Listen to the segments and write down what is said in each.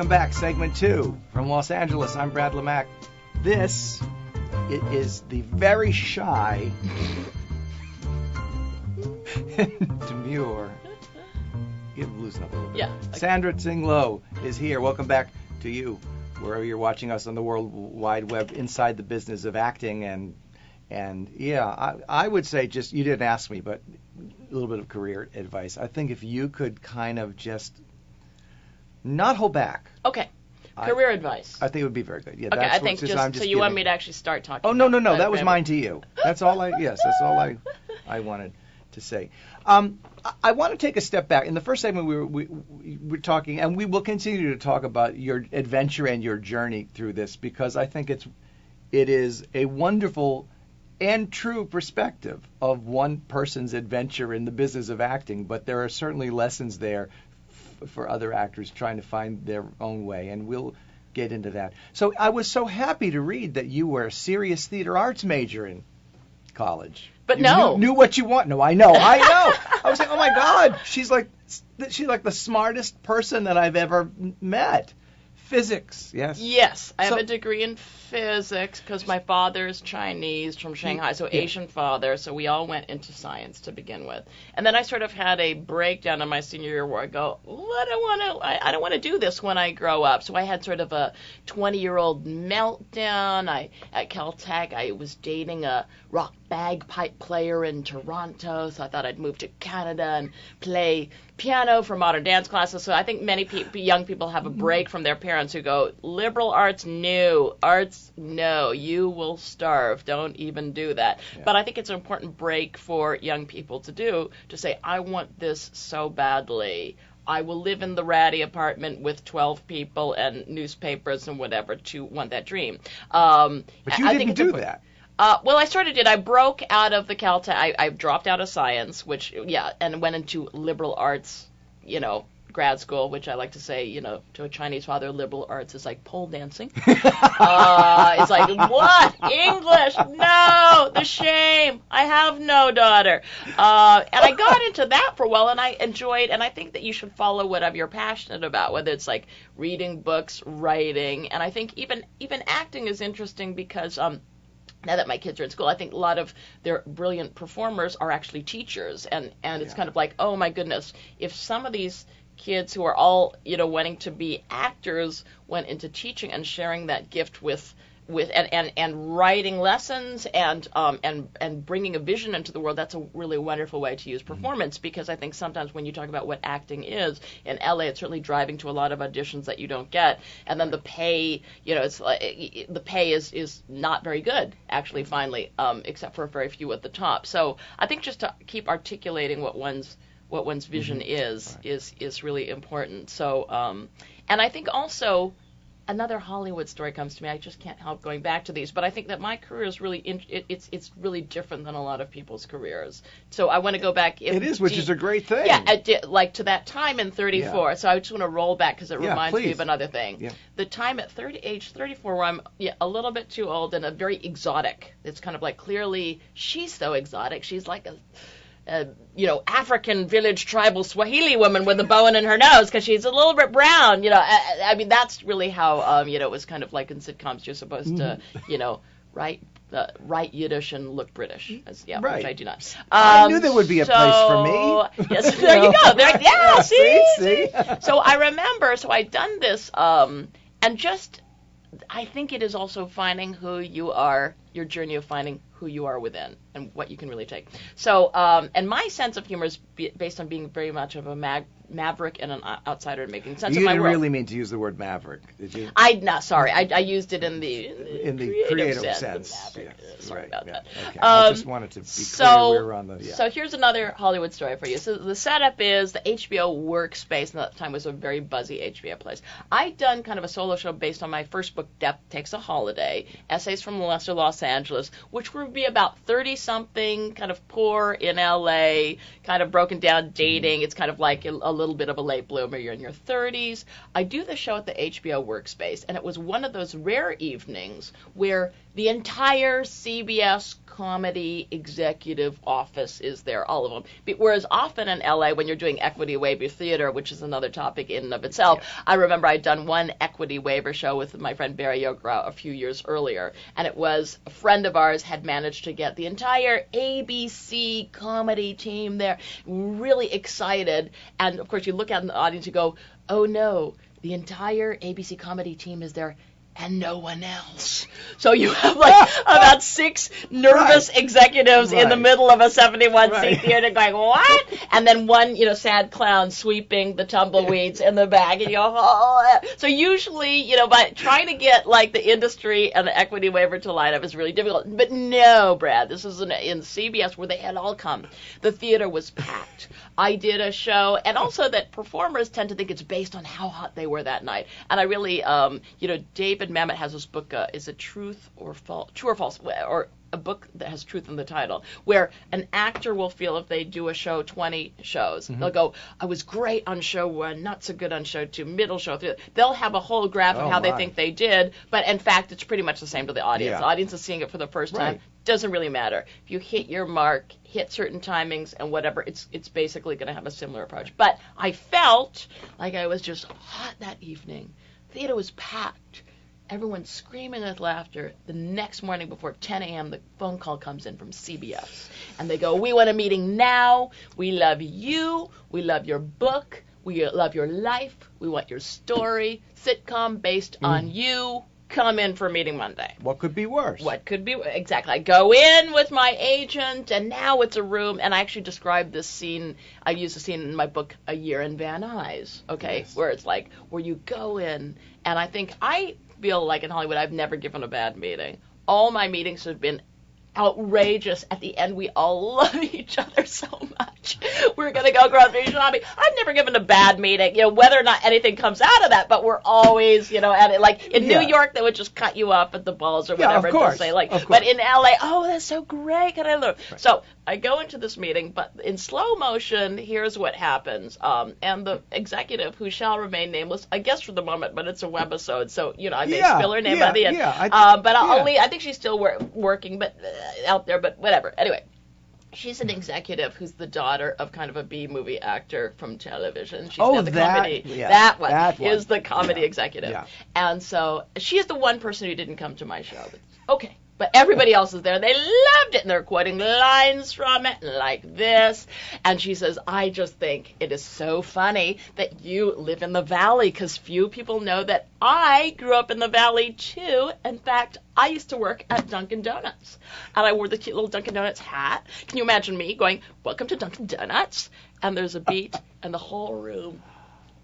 Welcome back, segment 2 from Los Angeles. I'm Brad Lamack. This is the very shy, demure. You loosen up a little bit. Yeah. Okay. Sandra Tsing Loh is here. Welcome back to you, wherever you're watching us on the World Wide Web, inside the business of acting. And yeah, I would say, just, you didn't ask me, but a little bit of career advice. I think if you could kind of just not hold back. Okay. Career advice. I think it would be very good. Yeah. Okay, That's I think I'm just giving. you want me to actually start talking. Oh, no. about That was Maverick. mine to you. That's all that's all I wanted to say. I want to take a step back. In the first segment, we were talking, and we will continue to talk about your adventure and your journey through this, because I think it is a wonderful and true perspective of one person's adventure in the business of acting. But there are certainly lessons there for other actors trying to find their own way, and we'll get into that. So I was so happy to read that you were a serious theater arts major in college. But you knew what you want. No, I know. I was like, oh my God, she's like the smartest person that I've ever met. Physics, yes. Yes, I have a degree in physics because my father is Chinese from Shanghai, so Asian father. So we all went into science to begin with, and then I sort of had a breakdown in my senior year where I go, I don't want to do this when I grow up. So I had sort of a 20-year-old meltdown. At Caltech, I was dating a rock bagpipe player in Toronto, so I thought I'd move to Canada and play piano for modern dance classes. So I think many young people have a break from their parents who go, liberal arts, no. Arts, no. You will starve. Don't even do that. Yeah. But I think it's an important break for young people to do, to say, I want this so badly. I will live in the ratty apartment with 12 people and newspapers and whatever to want that dream. But you didn't do that. Well, I sort of did. I broke out of the Caltech. I dropped out of science, and went into liberal arts, grad school, which I like to say, to a Chinese father, liberal arts is like pole dancing. It's like, what? English? No, the shame. I have no daughter. And I got into that for a while, and I enjoyed, and I think that you should follow whatever you're passionate about, whether it's like reading books, writing, and I think even acting is interesting because, now that my kids are in school, I think a lot of their brilliant performers are actually teachers, and it's kind of like, oh my goodness, if some of these kids who are all wanting to be actors went into teaching and sharing that gift with and writing lessons and bringing a vision into the world, that's a really wonderful way to use performance, because I think sometimes when you talk about what acting is in LA, it's certainly driving to a lot of auditions that you don't get, and then the pay, it's like the pay is not very good actually finally, except for a very few at the top. So I think just to keep articulating what one's vision is really important. So and I think also another Hollywood story comes to me. I just can't help going back to these, but I think that my career is really it's really different than a lot of people's careers. So I want to go back. Which is a great thing. Yeah, like to that time in 34. Yeah. So I just want to roll back because it reminds me of another thing. Yeah. The time at age 34 where I'm a little bit too old and a very exotic. It's kind of like, clearly she's so exotic. She's like a African village tribal Swahili woman with a bone in her nose because she's a little bit brown. I mean, that's really how, it was kind of like in sitcoms. You're supposed to, write Yiddish and look British. Right. Which I do not. I knew there would be a place for me. Yes, there you go. See? So I remember, I'd done this, and just, I think it is also finding who you are, your journey of finding who you are within and what you can really take. So, and my sense of humor is based on being very much of a maverick and an outsider and making sense of my world. You didn't really mean to use the word maverick, did you? I used it in the creative sense. Sorry about that. Okay. I just wanted to be clear we were on the... Yeah. So here's another Hollywood story for you. So the setup is the HBO workspace, and at the time was a very buzzy HBO place. I'd done kind of a solo show based on my first book, Death Takes a Holiday, Essays from Lesser Los Angeles, which would be about 30-something, kind of poor in LA, kind of broken down dating. It's kind of like a little bit of a late bloomer, you're in your 30s. I do the show at the HBO Workspace, and it was one of those rare evenings where the entire CBS comedy executive office is there, all of them. Whereas often in LA, when you're doing equity waiver theater, which is another topic in and of itself, I remember I'd done one equity waiver show with my friend Barry Yogra a few years earlier, and it was a friend of ours had managed to get the entire ABC comedy team there, really excited. And of course, you look out in the audience, you go, oh no, the entire ABC comedy team is there and no one else. So you have like about 6 nervous executives in the middle of a 71-seat theater going, what? And then one, sad clown sweeping the tumbleweeds in the back. And you go, oh. So usually, by trying to get like the industry and the equity waiver to line up is really difficult. But no, Brad, this is in CBS where they had all come. The theater was packed. I did a show, and also that performers tend to think it's based on how hot they were that night. And I really, David Mamet has this book, is it True or False, or a book that has truth in the title, where an actor will feel if they do a show 20 shows, they'll go, I was great on show 1, not so good on show 2, middle show 3. They'll have a whole graph of how they think they did, but in fact, it's pretty much the same to the audience. Yeah. The audience is seeing it for the first time. Doesn't really matter. If you hit your mark, hit certain timings and whatever, it's basically going to have a similar approach. But I felt like I was just hot that evening. The theater was packed. Everyone's screaming with laughter. The next morning before 10 a.m., the phone call comes in from CBS. And they go, we want a meeting now. We love you. We love your book. We love your life. We want your story. Sitcom based on you. Come in for a meeting Monday. What could be worse? Exactly. I go in with my agent, and now it's a room, and I actually describe this scene. I use the scene in my book, A Year in Van Nuys, where it's like, where you go in, and I feel like in Hollywood I've never given a bad meeting. All my meetings have been outrageous. At the end, we all love each other so much. We're going to go grocery shopping. I've never given a bad meeting, whether or not anything comes out of that, but we're always, at it. Like in New York, they would just cut you off at the balls or whatever. Of course. Say, but in LA, oh, that's so great. Can I learn? Right. So I go into this meeting, but in slow motion, here's what happens. And the executive, who shall remain nameless, I guess for the moment, but it's a webisode, so, I may spill her name by the end. I think she's still working, but out there, but whatever. Anyway, she's an executive who's the daughter of kind of a B-movie actor from television. She's the comedy. Yeah, that one is the comedy executive. Yeah. And so she is the one person who didn't come to my show. Okay. But everybody else is there. They loved it, and they're quoting lines from it like this. And she says, I just think it is so funny that you live in the Valley, because few people know that I grew up in the Valley, too. In fact, I used to work at Dunkin' Donuts, and I wore the cute little Dunkin' Donuts hat. Can you imagine me going, welcome to Dunkin' Donuts? And there's a beat, and the whole room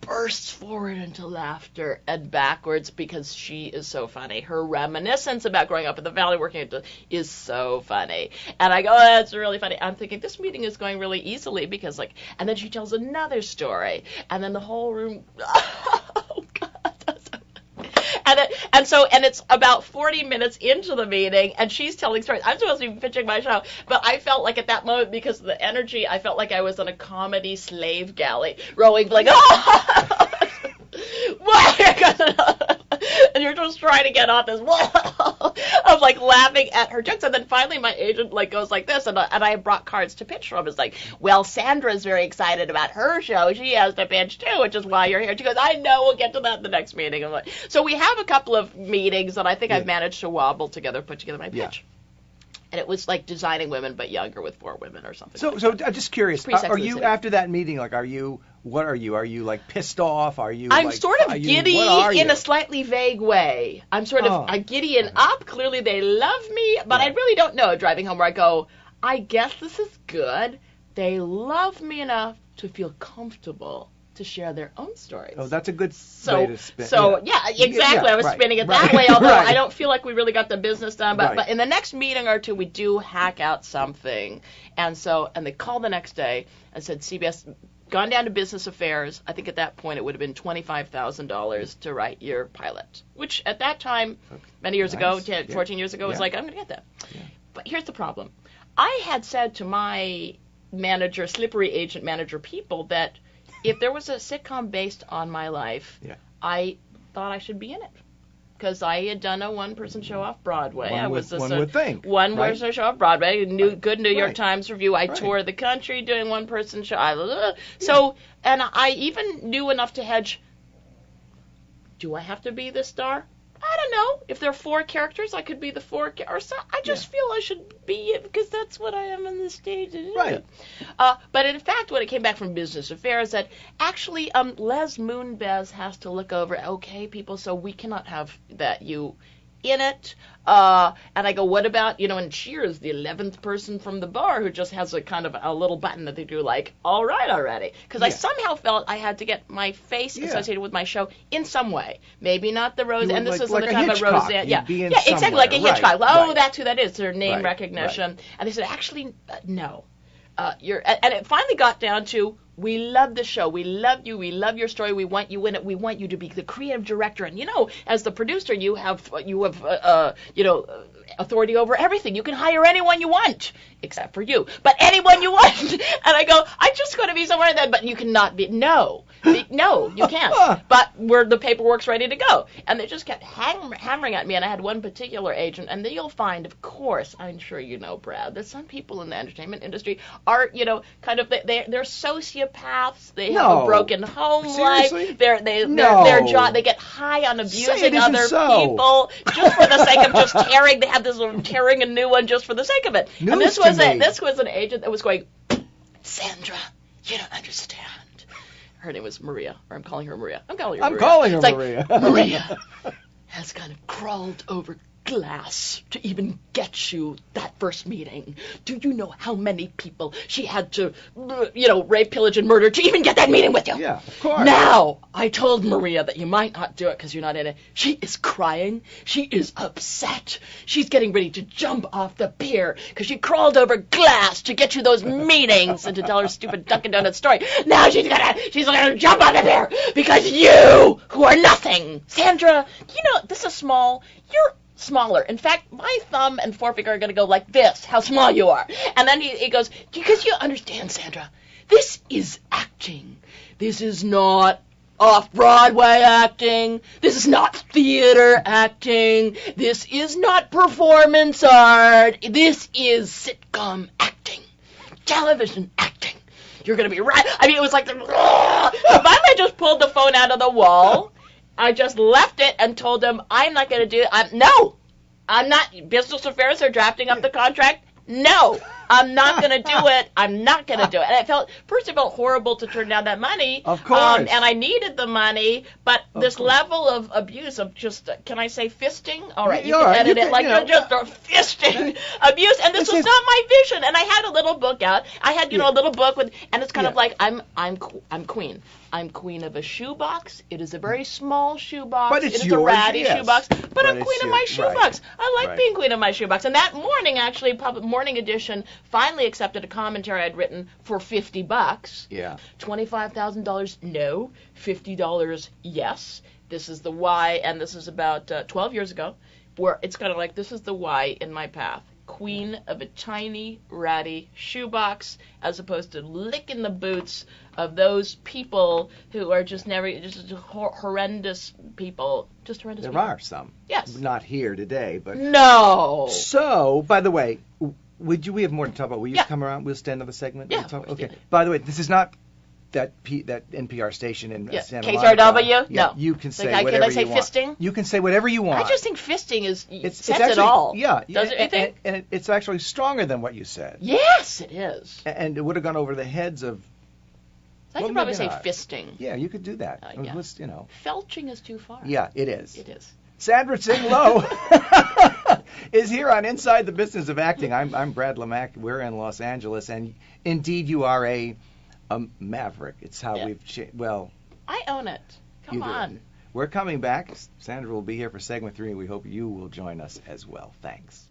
bursts forward into laughter and backwards because she is so funny. Her reminiscence about growing up in the Valley working at is so funny. And I go, that's really funny. I'm thinking, this meeting is going really easily because, and then she tells another story, and then the whole room, oh, God. And it's about 40 minutes into the meeting, and she's telling stories. I'm supposed to be pitching my show, but I felt like at that moment, because of the energy, I felt like I was on a comedy slave galley, rowing like, and you're just trying to get off this of laughing at her jokes. And then finally my agent goes like this, and I brought cards to pitch from. It's like, well, Sandra's very excited about her show. She has to pitch too, which is why you're here. She goes, I know, we'll get to that in the next meeting. I'm like, so we have a couple of meetings that I think I've managed to put together my pitch. Yeah. And it was like Designing Women, but younger with 4 women or something. So I'm just curious. Are you, after that meeting, what are you? Are you pissed off? Are you? I'm sort of giddy in a slightly vague way. I'm sort of giddy and up. Clearly they love me, but I really don't know. Driving home where I go, I guess this is good. They love me enough to feel comfortable to share their own stories. Oh, that's a good way to spin. Exactly. I was spinning it that way, although I don't feel like we really got the business done. But in the next meeting or two, we do hack out something. And they called the next day and said, CBS, gone down to business affairs. I think at that point it would have been $25,000 to write your pilot, which at that time, many years ago, 14 years ago, was like, I'm going to get that. Yeah. But here's the problem. I had said to my slippery agent manager people that if there was a sitcom based on my life, I thought I should be in it. Because I had done a one-person show off Broadway. One would think. One-person show off Broadway. Good New York Times review. I Right. toured the country doing one-person show. So, and I even knew enough to hedge. Do I have to be the star? I don't know. If there are 4 characters, I could be the 4. Or so, I just feel I should be it because that's what I am on the stage. Right. But in fact, when it came back from Business Affairs, that actually Les Moonves has to look over. Okay, people, so we cannot have that you in it. And I go, what about, and Cheers, the 11th person from the bar who just has a kind of a little button that they do like, all right already. Because I somehow felt I had to get my face associated with my show in some way. Maybe not the Rose, and this is the time of Roseanne. Yeah, exactly, like a Hitchcock. Oh, that's who that is. Their name recognition. Right. And they said, actually, no. And it finally got down to, we love the show. We love you. We love your story. We want you in it. We want you to be the creative director. And as the producer, you have authority over everything. You can hire anyone you want, except for you. But anyone you want. And I go, I just want to be somewhere that. But you cannot be. No, you can't. But the paperwork's ready to go. And they just kept hammering at me. And I had one particular agent. And then you'll find, of course, I'm sure you know, Brad, that some people in the entertainment industry are, kind of they're sociopaths. They have a broken home life. Their job. They get high on abusing other people just for the sake of just tearing. They have this tearing a new one just for the sake of it. And this was an agent that was going, Sandra, you don't understand. Her name was Maria, or I'm calling her Maria. I'm calling her Maria. Maria has kind of crawled over glass to even get you that first meeting. Do you know how many people she had to, rape, pillage, and murder to even get that meeting with you? Yeah, of course. Now, I told Maria that you might not do it because you're not in it. She is crying. She is upset. She's getting ready to jump off the pier because she crawled over glass to get you those meetings and to tell her stupid Dunkin' Donuts story. Now she's gonna jump off the pier because you, who are nothing. Sandra, this is small. You're smaller. In fact, my thumb and forefinger are going to go like this, how small you are. And then he goes, because you understand, Sandra, this is acting. This is not off-Broadway acting. This is not theater acting. This is not performance art. This is sitcom acting. Television acting. You're going to be right. I mean, it was like, finally I just pulled the phone out of the wall. I just left it and told them, I'm not going to do it. No, I'm not. Business Affairs are drafting up the contract. No, I'm not going to do it. I'm not going to do it. And it felt horrible to turn down that money. Of course. And I needed the money, but this level of abuse of just, can I say fisting? All right, you can edit it like just fisting abuse. And this was not my vision. And I had a little book out. I had, a little book with, and it's kind of like, I'm queen. I'm queen of a shoebox. It is a very small shoebox. But it's a ratty shoebox. But I'm it's queen of my shoebox. Right. I like being queen of my shoebox. And that morning, actually, Morning Edition finally accepted a commentary I'd written for $50. Yeah. $25,000, no. $50, yes. This is the why, and this is about 12 years ago, where it's kind of like, this is the why in my path. Queen of a tiny, ratty shoebox, as opposed to licking the boots of those people who are just horrendous people. Just horrendous people. There are some. Yes. Not here today, but... No! So, by the way, we have more to talk about. Will you come around? We'll stand another segment? Yeah. Okay. By the way, this is not that NPR station in Santa Monica. KCRW? Yeah, no. You can say whatever you want. Can I say fisting? You can say whatever you want. I just think fisting says actually, it all. Yeah. Does it, you think? And it's actually stronger than what you said. Yes, it is. And it would have gone over the heads of... I could probably say fisting. Yeah, you could do that. Yeah. Felching is too far. Yeah, it is. It is. Sandra Tsing Loh is here on Inside the Business of Acting. I'm Brad Lamack. We're in Los Angeles, and indeed you are a maverick. It's how we've changed. Well, I own it. Come on. We're coming back. Sandra will be here for segment 3. We hope you will join us as well. Thanks.